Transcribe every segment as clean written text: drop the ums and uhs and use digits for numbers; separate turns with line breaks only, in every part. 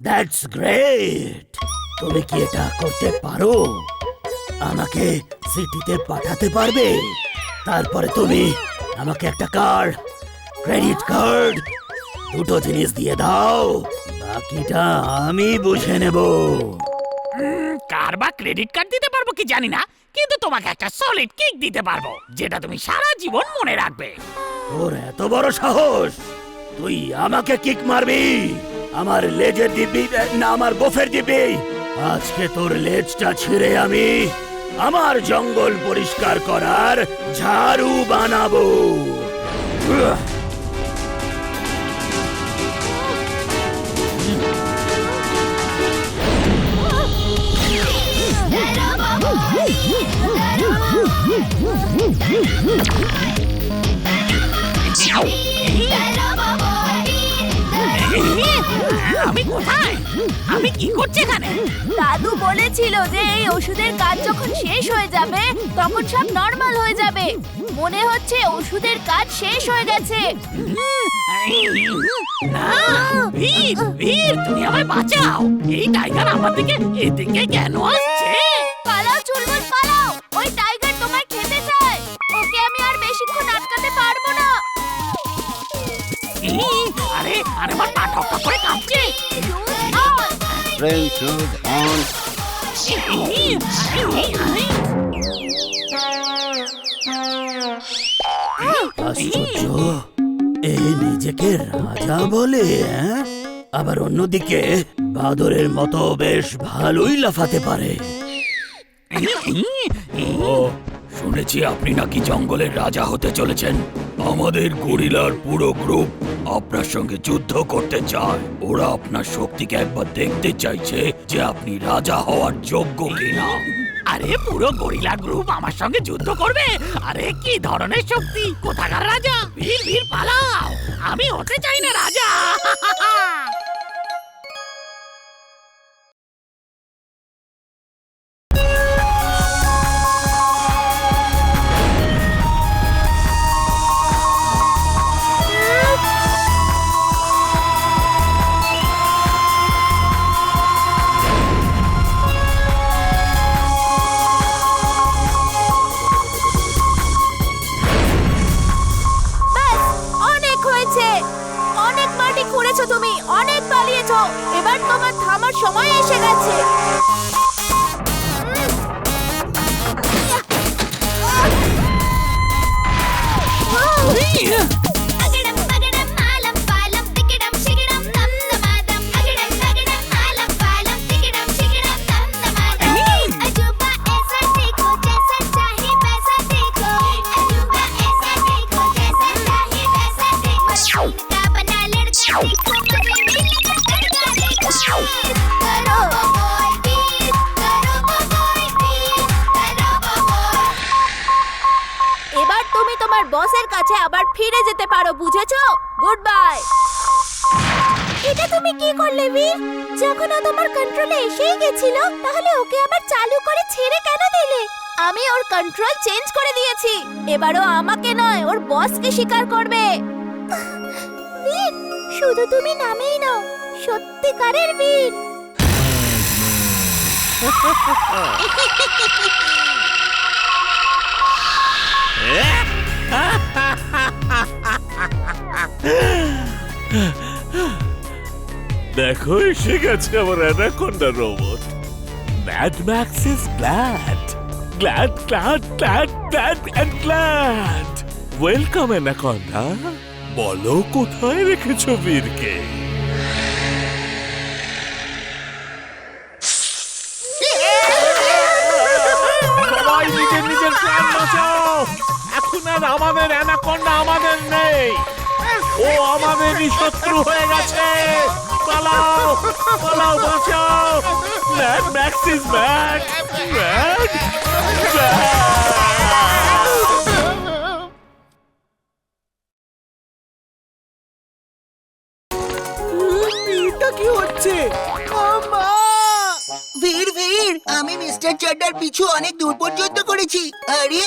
That's great. তুমি কি এটা করতে পারো? আমাকে সিটিতে পাঠাতে পারবে? তারপরে তুমি আমাকে একটা কার্ড, ক্রেডিট কার্ড, দুটো জিনিস দিয়ে দাও, বাকিটা আমি বুঝে নেব।
কার বা ক্রেডিট কার্ড দিতে পারবো কি জানি না, কিন্তু তোমাকে একটা সলিড কিক দিতে পারবো, যেটা তুমি সারা জীবন মনে রাখবে।
তোর এত বড় সাহস, তুই আমাকে কিক মারবি? আমার লেজের দিবি না আমার গোফের দিবি? আজকে তোর লেজটা ছিঁড়ে আমি আমার জঙ্গল পরিষ্কার করার ঝাড়ু বানাবো।
আমি কোথায়? আমি কি করছি এখানে?
দাদু বলেছিল যে এই ওষুধের কাজ যখন শেষ হয়ে যাবে তখন সব নরমাল হয়ে যাবে। মনে হচ্ছে ওষুধের কাজ শেষ হয়ে গেছে।
না, বীর, বীর, তুমি আমায় বাঁচাও। এই টাইগার আমার দিকে এদিকে কেন আসছে?
পালাও চুলবুল পালাও, ওই টাইগার তোমায় খেতে চায়। ওকে আমি আর বেশিক্ষণ আটকাতে পারবো না।
আরে আরে, আমার পা ঠক করে কাঁপছে।
Train shoes on.
আশ্চর্য, এ নিজেকে রাজা বলে, হ্যাঁ? আবার অন্যদিকে বাদরের মতো বেশ ভালোই লাফাতে পারে। ও, শুনেছি আপনি নাকি জঙ্গলের রাজা হতে চলেছেন। আমাদের গরিলার পুরো গ্রুপ আপনার সঙ্গে যুদ্ধ করতে চায়। ওরা আপনার শক্তিকে একবার দেখতে চাইছে যে আপনি রাজা হওয়ার যোগ্য কিনা।
আরে পুরো গরিলা গ্রুপ আমার সঙ্গে যুদ্ধ করবে? আরে কি ধরনের শক্তি! কোথাকার রাজা? বীর, বীর, পালাও! আমি হতে চাই না রাজা।
ব্যাস, অনেক হয়েছে। অনেক মাটি খুঁড়েছো তুমি, অনেক পালিয়েছো। এবার তোমার থামার সময় এসে গেছে। এবার তুমি তোমার বসের কাছে আবার ফিরে যেতে পারো, বুঝেছো? Good bye. এটা তুমি কি করলে বীর? যখন ও তোমার কন্ট্রোলে এসেই গেছিল তাহলে ওকে আবার চালু করে ছেড়ে কেন দিলে? আমি ওর কন্ট্রোল চেঞ্জ করে দিয়েছি। এবারও আমাকে নয়, ওর বসকে স্বীকার করবে। বীর, শুধু তুমি নামেই নাও, সত্যিকারের বীর।
দেখো, এসে গেছে আমার anaconda robot. Mad Max is glad, glad, glad, glad, glad and glad. Welcome anaconda. বলো, কোথায় রেখেছো বীরকে? সবাই নিজের নিজের প্রাণ বাঁচাও। এখন আর আমাদের অ্যানাকোন্ডা আমাদের নেই, ও আমাদেরই শত্রু হয়ে গেছে। পালাও, পালাও, বাঁচাও। Mad Max is back, mad,
এটা কি হচ্ছে?
ভীর, ভীর, আমি মিস্টার চাড্ডার পিছু অনেক দূর পর্যন্ত করেছি। আরে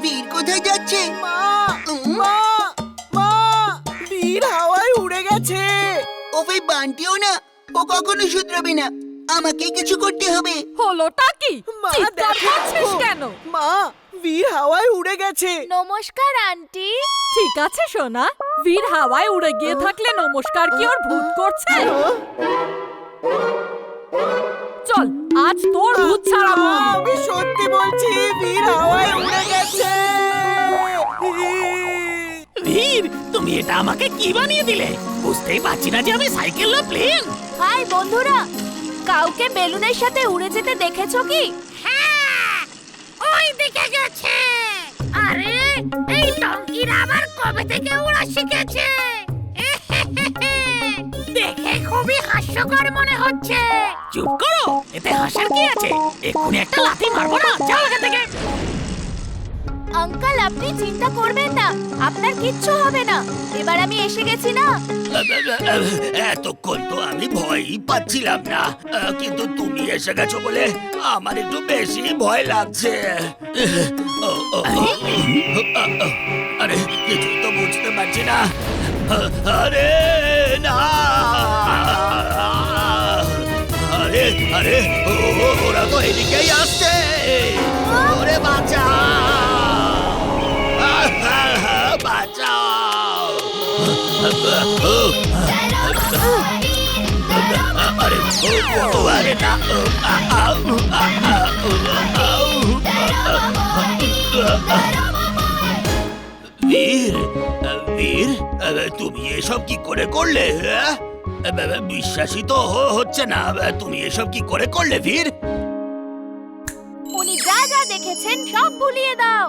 বীর কোথায় যাচ্ছে?
মা, মা, মা, বীর হাওয়ায় উড়ে গেছে।
ও ভাই বান্টিও না, ও কখনো শুধরাবে না। আমাকেই কিছু করতে হবে।
হলোটা কি?
মা
চিৎকার
দেখো
করছিস কেন?
মা বীর হাওয়ায় উড়ে গেছে।
নমস্কার আন্টি।
ঠিক আছে সোনা, বীর হাওয়ায় উড়ে গিয়ে থাকলে নমস্কার কি ওর ভূত করছে? চল আজ তোর ভূত ছাড়াবো আমি।
আমি সত্যি বলছি, বীর হাওয়ায় উড়ে গেছে।
বীর, তুমি এটা আমাকে কি বানিয়ে দিলে? বুঝতেই পারছি না যে আমি সাইকেল না প্লেন।
হাই বন্ধুরা, কাউকে বেলুনের সাথে উড়ে যেতে দেখেছো কি?
হ্যাঁ, ওই দিকে গেছে। আরে এই টঙ্কির আবার কবে থেকে উড়া শিখেছে? দেখে খুবই হাস্যকর মনে হচ্ছে। চুপ করো, এতে হাসার কি আছে? এক্ষুনি একটা লাথি মারবো না, যাও এখান থেকে।
আঙ্কেল আপনি চিন্তা করবেন না, আপনার কিচ্ছু হবে না। এবার আমি এসে গেছি না।
এতক্ষণ তো আমি ভয়ই পাচ্ছিলাম না, কিন্তু তুমি এসে গেছো বলে আমার একটু বেশি ভয় লাগছে। আরে কিছুই তো বুঝতে পারছি না। আরে না, আরে আরে ওরা তো এদিকেই আসছে। ওরে বাঁচাও, বাঁচাও। আরে আরে না, বীর, বীর, তুমি এসব কি করে করলে? হ্যাঁ? বিশ্বাসই তো হচ্ছে না। তুমি এসব কি করে করলে বীর?
উনি যা যা দেখেছেন সব ভুলিয়ে দাও।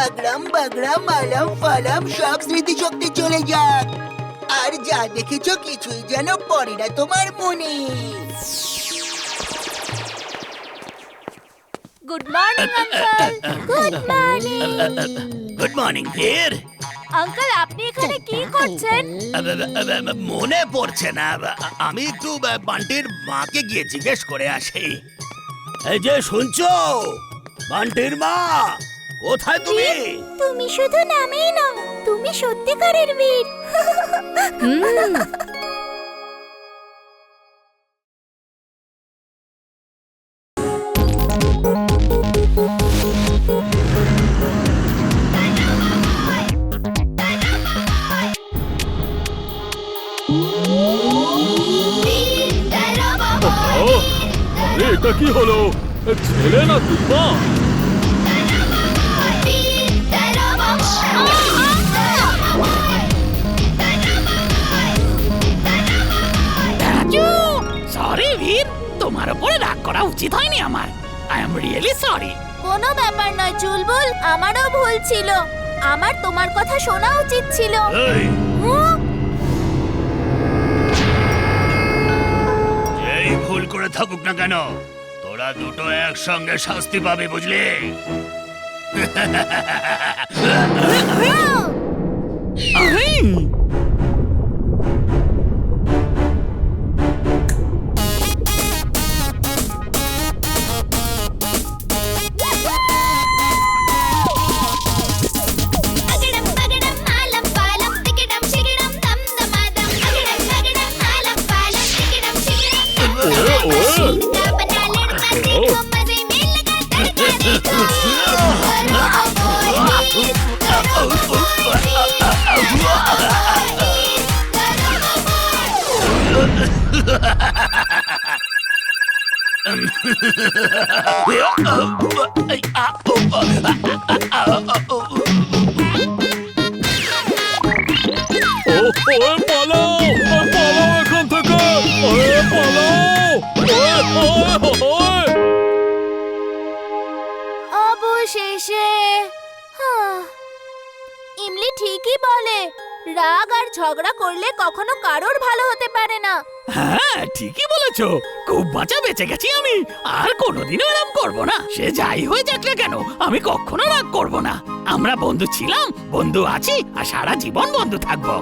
আগরাম বাগরাম আলাম ফালাম সব স্মৃতিশক্তি চলে যাক। আর যা দেখেছো কিছুই যেন পড়ে না তোমার মনে।
Good morning uncle. Good morning.
Good morning বীর।
আঙ্কেল আপনি এখানে কি করছেন?
মনে পড়ছে না, আমি একটু বান্টির মাকে গিয়ে জিজ্ঞেস করে আসি। এই যে শুনছো, বান্টির মা কোথায় তুমি?
তুমি শুধু নামেই নও, তুমি সত্যিকারের বীর।
আরে এটা কি হলো? ছেলে না তুই মা?
সরি বীর, তোমার উপরে রাগ করা উচিত হয়নি আমার। I am really sorry.
কোনো ব্যাপার নয় চুলবুল, আমারও ভুল ছিল। আমার তোমার কথা শোনা উচিত ছিল।
এই,
হুঁ?
যেই ভুল করে থাকুক না কেন, তোরা দুটো একসঙ্গে শাস্তি পাবে, বুঝলি?
అగడం పగడం ఆలం పాలం తికడం శిగడం దమ్ దమాదం అగడం పగడం ఆలం పాలం తికడం శిగడం దమ్ దమాదం का बना लड़का देखो मजे में लगा तड़का देखो
পালাও এখান থেকে, পালাও।
অবশেষে ইমলি ঠিকই বলে, রাগ আর ঝগড়া করলে কখনো কারোর ভালো হতে পারে না।
হ্যাঁ ঠিকই বলেছো, খুব বাঁচা বেঁচে গেছি আমি। আর কোনোদিনও এরম করবো না। সে যাই হয়ে যাক না কেন, আমি কখনো রাগ করবো না। আমরা বন্ধু ছিলাম, বন্ধু আছি, আর সারা জীবন বন্ধু থাকবো।